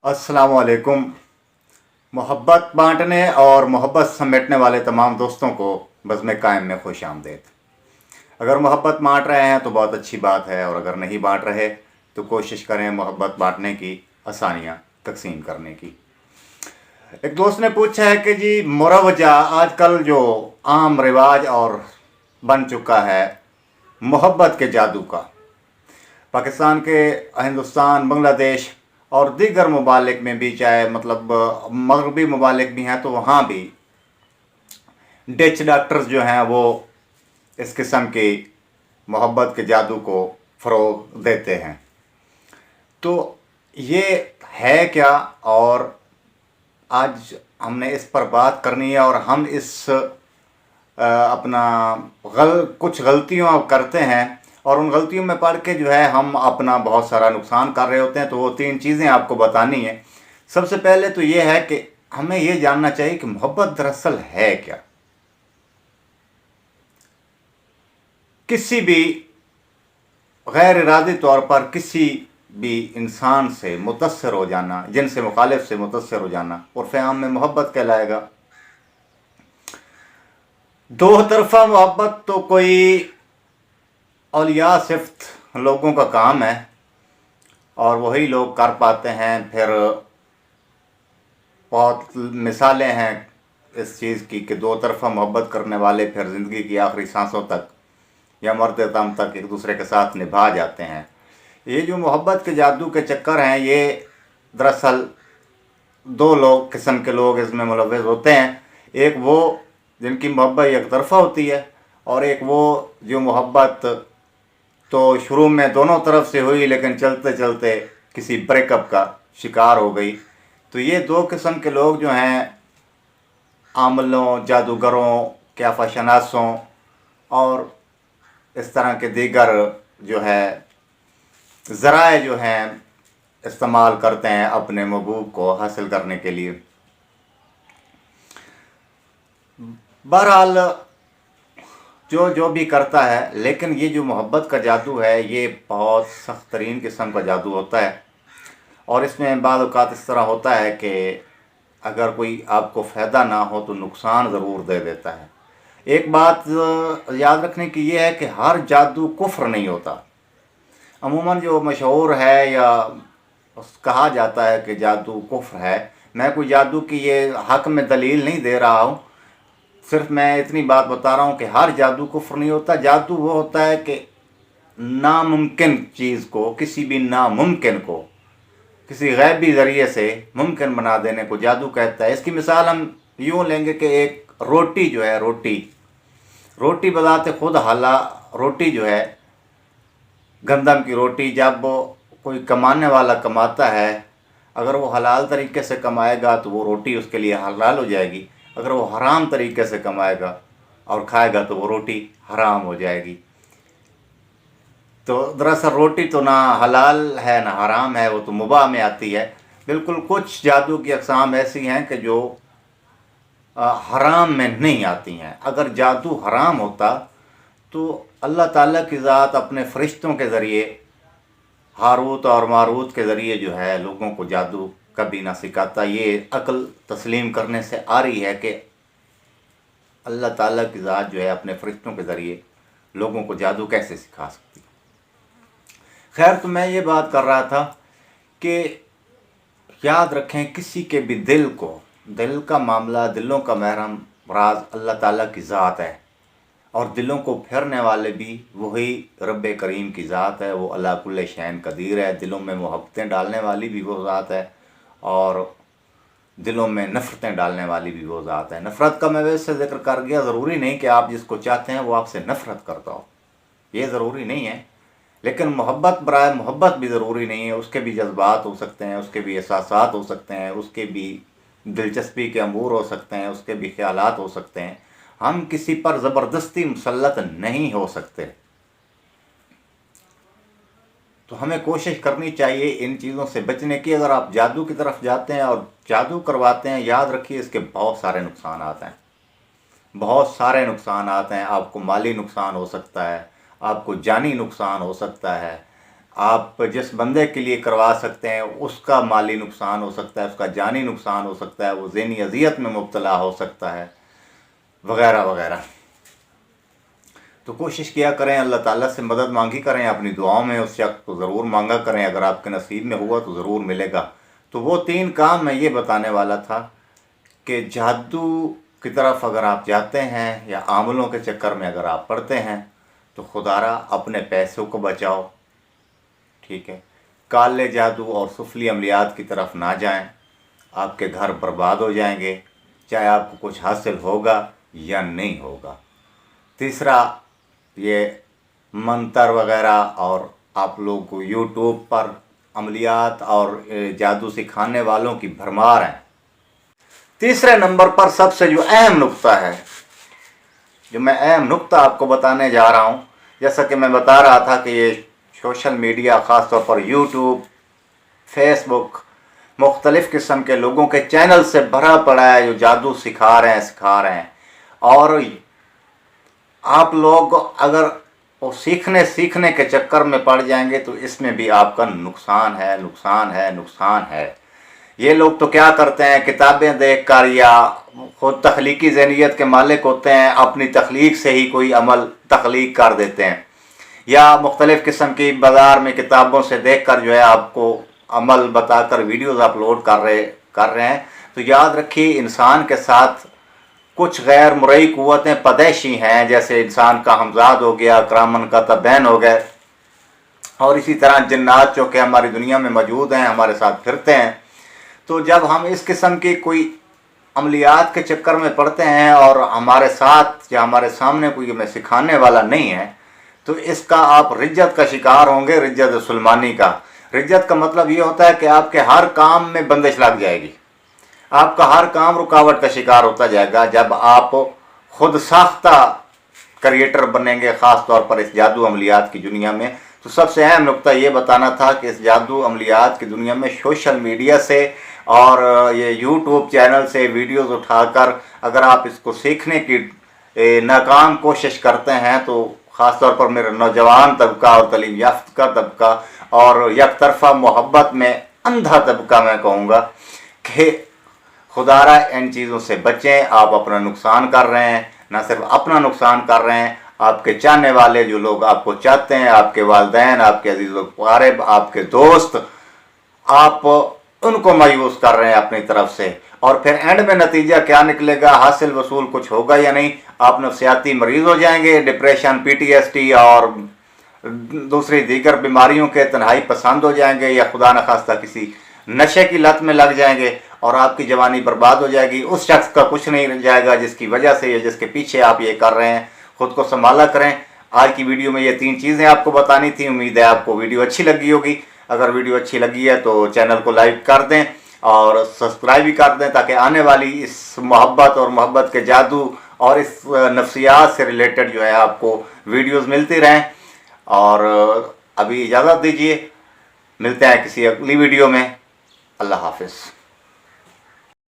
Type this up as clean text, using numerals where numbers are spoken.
अस्सलाम वालेकुम। मोहब्बत बांटने और मोहब्बत समेटने वाले तमाम दोस्तों को बज़्म कायम में खुश आमदीद। अगर मोहब्बत बांट रहे हैं तो बहुत अच्छी बात है, और अगर नहीं बांट रहे तो कोशिश करें मोहब्बत बांटने की, आसानियाँ तकसीम करने की। एक दोस्त ने पूछा है कि जी मुरवजा आजकल जो आम रिवाज और बन चुका है मोहब्बत के जादू का, पाकिस्तान के, हिंदुस्तान, बांग्लादेश और दीगर ममालिक में भी, चाहे मतलब मगरबी ममालिक भी हैं तो वहाँ भी डच डॉक्टर्स जो हैं वो इस किस्म की मोहब्बत के जादू को फ़रोग देते हैं। तो ये है क्या, और आज हमने इस पर बात करनी है। और हम इस अपना कुछ गलतियाँ करते हैं और उन गलतियों में पड़ के जो है हम अपना बहुत सारा नुकसान कर रहे होते हैं। तो वो 3 चीज़ें आपको बतानी है। सबसे पहले तो ये है कि हमें ये जानना चाहिए कि मोहब्बत दरअसल है क्या। किसी भी गैर इरादी तौर पर किसी भी इंसान से मुतस्सर हो जाना, जिनसे मुखालिफ से मुतस्सर हो जाना, उर्फ़ आम में मोहब्बत कहलाएगा। दो तरफ़ा मोहब्बत तो कोई औलिया सिफ्त लोगों का काम है और वही लोग कर पाते हैं। फिर बहुत मिसालें हैं इस चीज़ की कि दो तरफ़ा मोहब्बत करने वाले फिर ज़िंदगी की आखिरी सांसों तक या मरते दम तक एक दूसरे के साथ निभा जाते हैं। ये जो मोहब्बत के जादू के चक्कर हैं, ये दरअसल 2 किस्म के लोग इसमें मुलव्वस होते हैं। एक वो जिनकी मोहब्बत एक तरफ़ा होती है, और एक वो जो मोहब्बत तो शुरू में दोनों तरफ से हुई लेकिन चलते चलते किसी ब्रेकअप का शिकार हो गई। तो ये 2 किस्म के लोग जो हैं, आमलों, जादूगरों, क्याफ़ाशनासों और इस तरह के दीगर जो है ज़राए जो हैं इस्तेमाल करते हैं अपने महबूब को हासिल करने के लिए। बहरहाल जो भी करता है, लेकिन ये जो मोहब्बत का जादू है ये बहुत सख्त तरीन किस्म का जादू होता है। और इसमें बाज़ औक़ात इस तरह होता है कि अगर कोई आपको फ़ायदा ना हो तो नुकसान ज़रूर दे देता है। एक बात याद रखने की ये है कि हर जादू कुफ्र नहीं होता। अमूमन जो मशहूर है या कहा जाता है कि जादू कुफ्र है, मैं कोई जादू की ये हक़ में दलील नहीं दे रहा हूँ, सिर्फ मैं इतनी बात बता रहा हूँ कि हर जादू कुफ्र नहीं होता। जादू वो होता है कि नामुमकिन चीज़ को, किसी भी नामुमकिन को किसी गैबी ज़रिए से मुमकिन बना देने को जादू कहता है। इसकी मिसाल हम यूँ लेंगे कि एक रोटी जो है, रोटी बज़ाते खुद रोटी जो है, गंदम की रोटी, जब कोई कमाने वाला कमाता है, अगर वो हलाल तरीके से कमाएगा तो वो रोटी उसके लिए हलाल हो जाएगी। अगर वो हराम तरीके से कमाएगा और खाएगा तो वो रोटी हराम हो जाएगी। तो दरअसल रोटी तो ना हलाल है ना हराम है, वो तो मुबाह में आती है। बिल्कुल कुछ जादू की अक़साम ऐसी हैं कि जो हराम में नहीं आती हैं। अगर जादू हराम होता तो अल्लाह ताला की ज़ात अपने फ़रिश्तों के ज़रिए, हारूत और मारूत के ज़रिए जो है लोगों को जादू कभी ना सिखाता। ये अक्ल तस्लीम करने से आ रही है कि अल्लाह ताला की ज़ात जो है अपने फ़रिश्तों के ज़रिए लोगों को जादू कैसे सिखा सकती। खैर, तो मैं ये बात कर रहा था कि याद रखें, किसी के भी दिल का मामला, दिलों का महरम राज अल्लाह ताला की ज़ात है, और दिलों को फेरने वाले भी वही रब्बे करीम की ज़ात है। वो अला कुल्ले शैन कदीर है। दिलों में मोहब्बतें डालने वाली भी वो ज़ात है, और दिलों में नफ़रतें डालने वाली भी वो ज़ात है। नफ़रत का मैं वैसे ज़िक्र कर गया, ज़रूरी नहीं कि आप जिसको चाहते हैं वो आपसे नफ़रत करता हो, ये ज़रूरी नहीं है। लेकिन मोहब्बत बराए मोहब्बत भी ज़रूरी नहीं है। उसके भी जज्बात हो सकते हैं, उसके भी एहसासात हो सकते हैं, उसके भी दिलचस्पी के अमूर हो सकते हैं, उसके भी ख्यालात हो सकते हैं। हम किसी पर ज़बरदस्ती मुसल्लत नहीं हो सकते। तो हमें कोशिश करनी चाहिए इन चीज़ों से बचने की। अगर आप जादू की तरफ जाते हैं और जादू करवाते हैं, याद रखिए इसके बहुत सारे नुकसान आते हैं, बहुत सारे नुकसान आते हैं। आपको माली नुकसान हो सकता है, आपको जानी नुकसान हो सकता है, آپ جس بندے کے لیے کروا سکتے ہیں اس کا مالی نقصان ہو سکتا ہے، اس کا جانی نقصان ہو سکتا ہے، وہ ذہنی اذیت میں مبتلا ہو سکتا ہے، وغیرہ وغیرہ۔ تو کوشش کیا کریں، اللہ تعالیٰ سے مدد مانگی کریں، اپنی دعاؤں میں اس شخص کو ضرور مانگا کریں، اگر آپ کے نصیب میں ہوا تو ضرور ملے گا۔ تو وہ 3 کام میں یہ بتانے والا تھا کہ جادو کی طرف اگر آپ جاتے ہیں یا عاملوں کے چکر میں اگر آپ پڑتے ہیں تو خدارا اپنے پیسوں کو بچاؤ، ٹھیک ہے، کالے جادو اور سفلی عملیات کی طرف نہ جائیں، آپ کے گھر برباد ہو جائیں گے، چاہے آپ کو کچھ حاصل ہوگا یا نہیں ہوگا۔ تیسرا، یہ منتر وغیرہ اور آپ لوگوں کو یوٹیوب پر عملیات اور جادو سکھانے والوں کی بھرمار ہیں۔ تیسرے نمبر پر سب سے جو اہم نقطہ ہے، جو میں اہم نقطہ آپ کو بتانے جا رہا ہوں، جیسا کہ میں بتا رہا تھا کہ یہ سوشل میڈیا، خاص طور پر یوٹیوب، فیس بک، مختلف قسم کے لوگوں کے چینل سے بھرا پڑا ہے جو جادو سکھا رہے ہیں، اور آپ لوگ اگر وہ سیکھنے کے چکر میں پڑ جائیں گے تو اس میں بھی آپ کا نقصان ہے۔ یہ لوگ تو کیا کرتے ہیں، کتابیں دیکھ کر یا خود تخلیقی ذہنیت کے مالک ہوتے ہیں، اپنی تخلیق سے ہی کوئی عمل تخلیق کر دیتے ہیں، یا مختلف قسم کی بازار میں کتابوں سے دیکھ کر جو ہے آپ کو عمل بتا کر ویڈیوز اپلوڈ کر رہے ہیں۔ تو یاد رکھیے، انسان کے ساتھ کچھ غیر مرئی قوتیں پدیشی ہیں، جیسے انسان کا ہمزاد ہو گیا، کرامن کا تبین ہو گئے، اور اسی طرح جنات جو کہ ہماری دنیا میں موجود ہیں، ہمارے ساتھ پھرتے ہیں۔ تو جب ہم اس قسم کی کوئی عملیات کے چکر میں پڑتے ہیں اور ہمارے ساتھ یا ہمارے سامنے کوئی ہمیں سکھانے والا نہیں ہے، تو اس کا آپ رجت کا شکار ہوں گے، رجت سلمانی کا۔ رجت کا مطلب یہ ہوتا ہے کہ آپ کے ہر کام میں بندش لگ جائے گی، آپ کا ہر کام رکاوٹ کا شکار ہوتا جائے گا جب آپ خود ساختہ کریٹر بنیں گے، خاص طور پر اس جادو عملیات کی دنیا میں۔ تو سب سے اہم نقطہ یہ بتانا تھا کہ اس جادو عملیات کی دنیا میں سوشل میڈیا سے اور یہ یوٹیوب چینل سے ویڈیوز اٹھا کر اگر آپ اس کو سیکھنے کی ناکام کوشش کرتے ہیں تو خاص طور پر میرا نوجوان طبقہ اور تعلیم یافتہ طبقہ اور یک طرفہ محبت میں اندھا طبقہ میں کہوں گا کہ خدارہ ان چیزوں سے بچیں۔ آپ اپنا نقصان کر رہے ہیں، نہ صرف اپنا نقصان کر رہے ہیں، آپ کے چاہنے والے جو لوگ آپ کو چاہتے ہیں، آپ کے والدین، آپ کے عزیز و اقارب، آپ کے دوست، آپ ان کو مایوس کر رہے ہیں اپنی طرف سے، اور پھر اینڈ میں نتیجہ کیا نکلے گا، حاصل وصول کچھ ہوگا یا نہیں؟ آپ نفسیاتی مریض ہو جائیں گے، ڈپریشن، PTSD اور دوسری دیگر بیماریوں کے تنہائی پسند ہو جائیں گے، یا خدا نخواستہ کسی نشے کی لت میں لگ جائیں گے اور آپ کی جوانی برباد ہو جائے گی۔ اس شخص کا کچھ نہیں رہ جائے گا جس کی وجہ سے یا جس کے پیچھے آپ یہ کر رہے ہیں۔ خود کو سنبھالا کریں۔ آج کی ویڈیو میں یہ 3 چیزیں آپ کو بتانی تھیں، امید ہے آپ کو ویڈیو اچھی لگی ہوگی۔ اگر ویڈیو اچھی لگی ہے تو چینل کو لائک کر دیں اور سبسکرائب بھی کر دیں، تاکہ آنے والی اس محبت کے جادو اور اس نفسیات سے ریلیٹڈ جو ہے آپ کو ویڈیوز ملتی رہیں۔ اور ابھی اجازت دیجیے، ملتے ہیں کسی اگلی ویڈیو میں۔ اللہ حافظ۔